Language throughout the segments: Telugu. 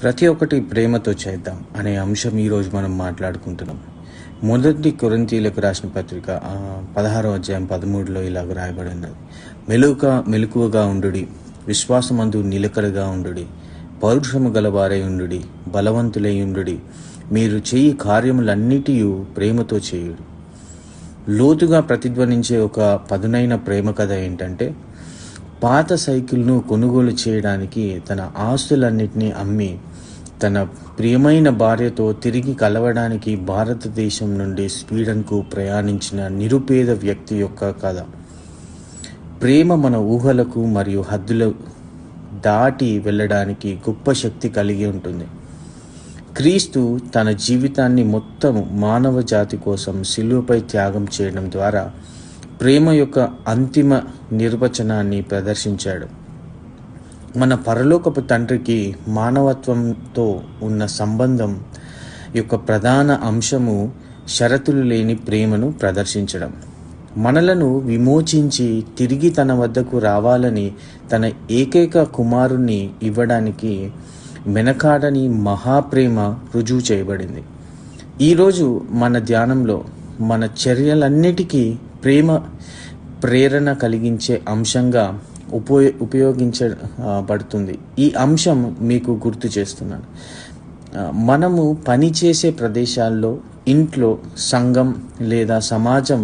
ప్రతి ఒక్కటి ప్రేమతో చేద్దాం అనే అంశం ఈరోజు మనం మాట్లాడుకుంటున్నాం. మొదటి కొరింథీయులకు రాసిన పత్రిక 16వ అధ్యాయం 13లో ఇలాగ రాయబడి ఉన్నది. మెలకువగా ఉండుడి, విశ్వాసమందు నిలకడగా ఉండుడి, పౌరుషము గలవారై ఉండుడి, బలవంతులై ఉండుడి, మీరు చేయి కార్యములన్నిటియీ ప్రేమతో చేయుడు. లోతుగా ప్రతిధ్వనించే ఒక పదునైన ప్రేమ కథ ఏంటంటే, పాత సైకిల్ను కొనుగోలు చేయడానికి తన ఆస్తులన్నిటినీ అమ్మి తన ప్రియమైన భార్యతో తిరిగి కలవడానికి భారతదేశం నుండి స్వీడన్కు ప్రయాణించిన నిరుపేద వ్యక్తి యొక్క కథ. ప్రేమ మన ఊహలకు మరియు హద్దులు దాటి వెళ్ళడానికి గొప్ప శక్తి కలిగి ఉంటుంది. క్రీస్తు తన జీవితాన్ని మొత్తం మానవ జాతి కోసం శిలువపై త్యాగం చేయడం ద్వారా ప్రేమ యొక్క అంతిమ నిర్వచనాన్ని ప్రదర్శించాడు. మన పరలోకపు తండ్రికి మానవత్వంతో ఉన్న సంబంధం యొక్క ప్రధాన అంశము షరతులు లేని ప్రేమను ప్రదర్శించడం. మనలను విమోచించి తిరిగి తన వద్దకు రావాలని తన ఏకైక కుమారుణ్ణి ఇవ్వడానికి వెనకాడని మహాప్రేమ రుజువు చేయబడింది. ఈరోజు మన ధ్యానంలో మన చర్యలన్నిటికీ ప్రేమ ప్రేరణ కలిగించే అంశంగా ఉపయోగించబడుతుంది. ఈ అంశం మీకు గుర్తు చేస్తున్నాను. మనము పనిచేసే ప్రదేశాల్లో, ఇంట్లో, సంఘం లేదా సమాజం,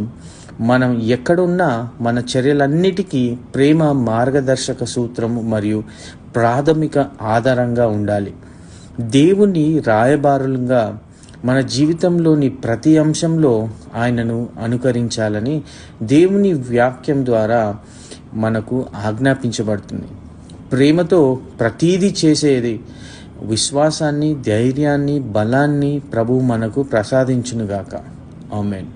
మనం ఎక్కడున్నా మన చర్యలన్నిటికీ ప్రేమ మార్గదర్శక సూత్రం మరియు ప్రాథమిక ఆధారంగా ఉండాలి. దేవుని రాయబారులుగా మన జీవితంలోని ప్రతి అంశంలో ఆయనను అనుకరించాలని దేవుని వాక్యం ద్వారా మనకు ఆజ్ఞాపించబడుతుంది. ప్రేమతో ప్రతీదీ చేసేది విశ్వాసాన్ని, ధైర్యాన్ని, బలాన్ని ప్రభువు మనకు ప్రసాదించునుగాక. ఆమేన్.